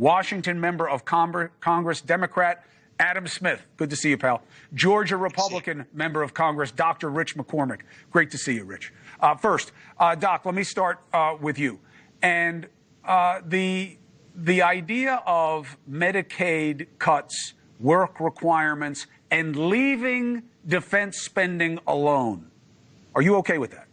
Washington member of Congress, Democrat Adam Smith. Good to see you, pal. Georgia Republican member of Congress, Dr. Rich McCormick. Great to see you, Rich. First, Doc, let me start with you. And the idea of Medicaid cuts, work requirements, and leaving defense spending alone. Are you okay with that?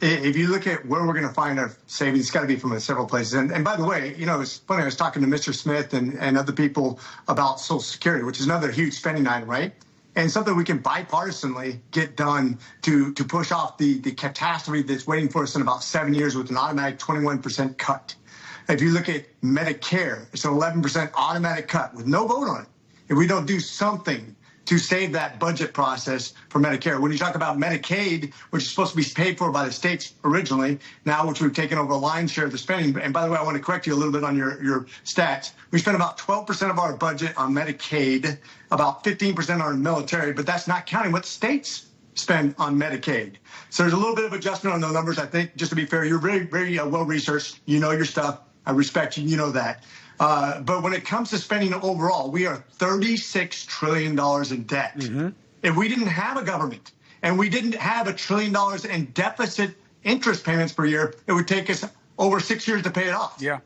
If you look at where we're going to find our savings, it's got to be from several places. And by the way, you know, it's funny, I was talking to Mr. Smith and other people about Social Security, which is another huge spending item, right? And something we can bipartisanly get done to push off the catastrophe that's waiting for us in about 7 years with an automatic 21% cut. If you look at Medicare, it's an 11% automatic cut with no vote on it. If we don't do something to save that budget process for Medicare. When you talk about Medicaid, which is supposed to be paid for by the states originally, now which we've taken over a lion's share of the spending. And by the way, I want to correct you a little bit on your stats. We spend about 12% of our budget on Medicaid, about 15% on military, but that's not counting what states spend on Medicaid. So there's a little bit of adjustment on those numbers. I think, just to be fair, you're very, very well-researched. You know your stuff. I respect you. You know that. But when it comes to spending overall, we are $36 trillion in debt. Mm-hmm. If we didn't have a government and we didn't have $1 trillion in deficit interest payments per year, it would take us over 6 years to pay it off. Yeah.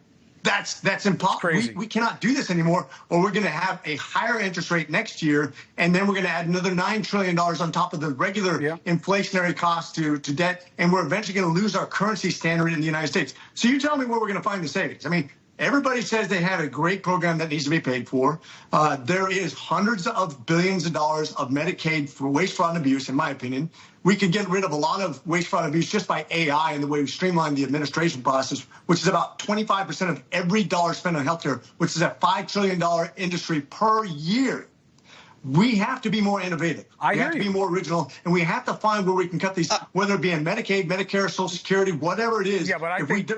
That's impossible. We cannot do this anymore, or we're going to have a higher interest rate next year, and then we're going to add another $9 trillion on top of the regular inflationary cost to debt, and we're eventually going to lose our currency standard in the United States. So you tell me where we're going to find the savings. I mean, everybody says they have a great program that needs to be paid for. There is hundreds of billions of dollars of Medicaid for waste, fraud, and abuse, in my opinion. We could get rid of a lot of waste, fraud, and abuse just by AI and the way we streamline the administration process, which is about 25% of every dollar spent on healthcare, which is a $5 trillion industry per year. We have to be more innovative. We have to be more original, and we have to find where we can cut these, whether it be in Medicaid, Medicare, Social Security, whatever it is. Yeah, but I think,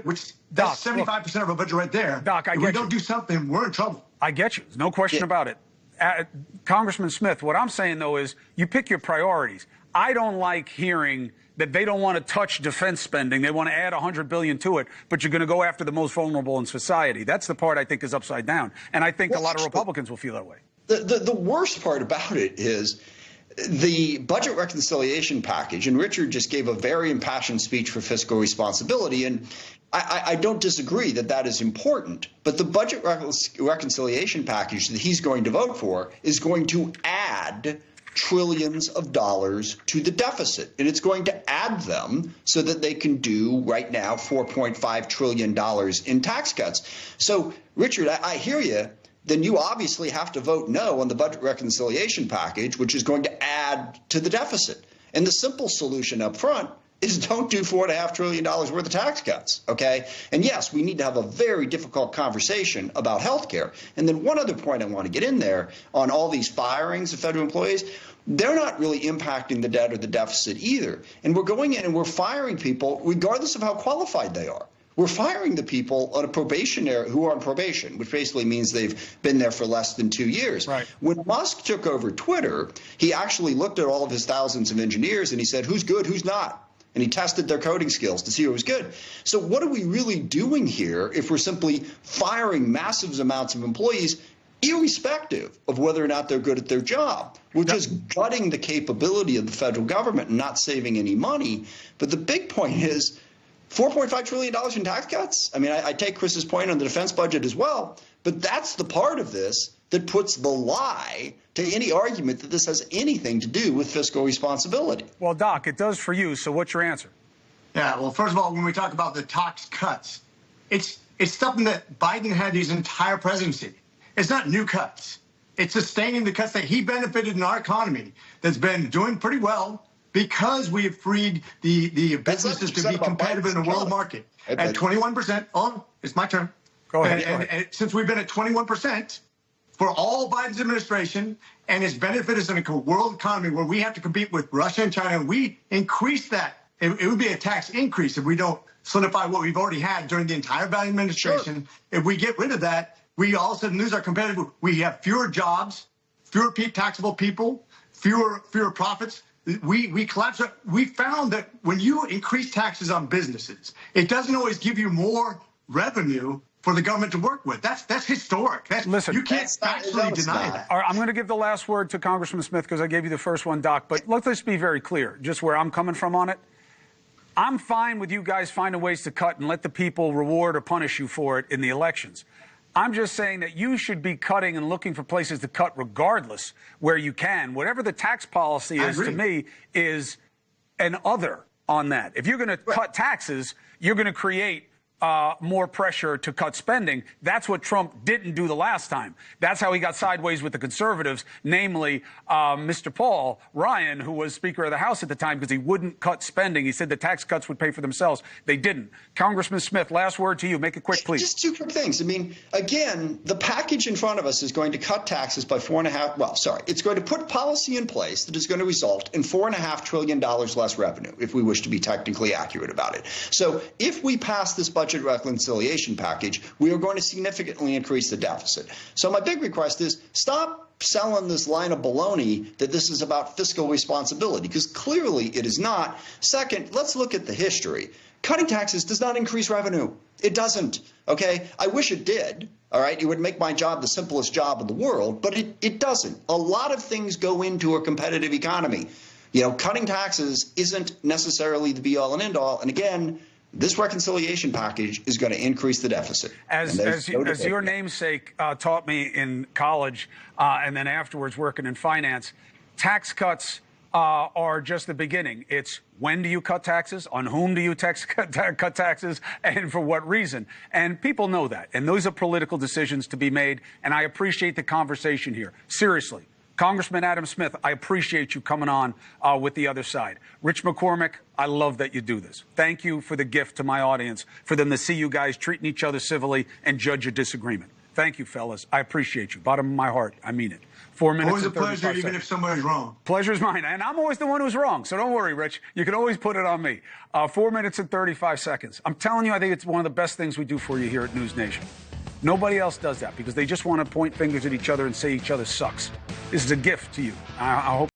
that's 75% of our budget right there. Doc, I get you. If we don't do something, we're in trouble. I get you. No question about it. Congressman Smith, what I'm saying, though, is you pick your priorities. I don't like hearing that they don't want to touch defense spending. They want to add $100 billion to it, but you're going to go after the most vulnerable in society. That's the part I think is upside down. And I think a lot of Republicans will feel that way. The worst part about it is the budget reconciliation package, and Richard just gave a very impassioned speech for fiscal responsibility, and I don't disagree that that is important, but the budget reconciliation package that he's going to vote for is going to add trillions of dollars to the deficit, and it's going to add them so that they can do right now $4.5 trillion in tax cuts. So, Richard, I hear you. Then you obviously have to vote no on the budget reconciliation package, which is going to add to the deficit. And the simple solution up front is don't do $4.5 trillion worth of tax cuts, okay? And yes, we need to have a very difficult conversation about health care. And then one other point I want to get in there on all these firings of federal employees, they're not really impacting the debt or the deficit either. And we're going in and we're firing people regardless of how qualified they are. We're firing the people on a who are on probation, which basically means they've been there for less than 2 years. Right. When Musk took over Twitter, he actually looked at all of his thousands of engineers and he said, who's good, who's not? And he tested their coding skills to see who was good. So what are we really doing here if we're simply firing massive amounts of employees, irrespective of whether or not they're good at their job? We're just gutting the capability of the federal government and not saving any money. But the big point is, $4.5 trillion in tax cuts? I mean, I take Chris's point on the defense budget as well, but that's the part of this that puts the lie to any argument that this has anything to do with fiscal responsibility. Well, Doc, it does for you, so what's your answer? Yeah, well, first of all, when we talk about the tax cuts, it's something that Biden had his entire presidency. It's not new cuts. It's sustaining the cuts that he benefited in our economy that's been doing pretty well, because we have freed the businesses to be competitive in the world market at 21%. Oh, it's my turn. Go ahead. And since we've been at 21% for all Biden's administration, and it's benefited us in a world economy where we have to compete with Russia and China, and we increase that. It would be a tax increase if we don't solidify what we've already had during the entire Biden administration. Sure. If we get rid of that, we all of a sudden lose our competitive. We have fewer jobs, fewer taxable people, fewer profits. We collapse. We found that when you increase taxes on businesses, it doesn't always give you more revenue for the government to work with. That's historic. Listen, you can't actually deny that. All right, I'm going to give the last word to Congressman Smith because I gave you the first one, Doc. But let's be very clear, just where I'm coming from on it. I'm fine with you guys finding ways to cut and let the people reward or punish you for it in the elections. I'm just saying that you should be cutting and looking for places to cut regardless where you can. Whatever the tax policy is, to me, is an other on that. If you're going to cut taxes, you're going to create more pressure to cut spending. That's what Trump didn't do the last time. That's how he got sideways with the conservatives, namely Mr. Paul Ryan, who was Speaker of the House at the time, because he wouldn't cut spending. He said the tax cuts would pay for themselves. They didn't. Congressman Smith, last word to you. Make it quick, please. Just two quick things. I mean, again, the package in front of us is going to cut taxes by it's going to put policy in place that is going to result in $4.5 trillion less revenue, if we wish to be technically accurate about it. So if we pass this budget reconciliation package, we are going to significantly increase the deficit. So my big request is stop selling this line of baloney that this is about fiscal responsibility, because clearly it is not. Second, let's look at the history. Cutting taxes does not increase revenue. It doesn't. Okay? I wish it did. All right? It would make my job the simplest job in the world, but it doesn't. A lot of things go into a competitive economy. You know, cutting taxes isn't necessarily the be all and end all. And again, this reconciliation package is going to increase the deficit. As your namesake taught me in college and then afterwards working in finance, tax cuts are just the beginning. It's when do you cut taxes, on whom do you cut taxes, and for what reason. And people know that. And those are political decisions to be made. And I appreciate the conversation here. Seriously. Congressman Adam Smith, I appreciate you coming on with the other side. Rich McCormick, I love that you do this. Thank you for the gift to my audience, for them to see you guys treating each other civilly and judge a disagreement. Thank you, fellas. I appreciate you. Bottom of my heart, I mean it. 4 minutes Always and a pleasure, 35 even seconds. if somebody's wrong. Pleasure's mine. And I'm always the one who's wrong, so don't worry, Rich. You can always put it on me. 4 minutes and 35 seconds. I'm telling you, I think it's one of the best things we do for you here at NewsNation. Nobody else does that because they just want to point fingers at each other and say each other sucks. This is a gift to you. I hope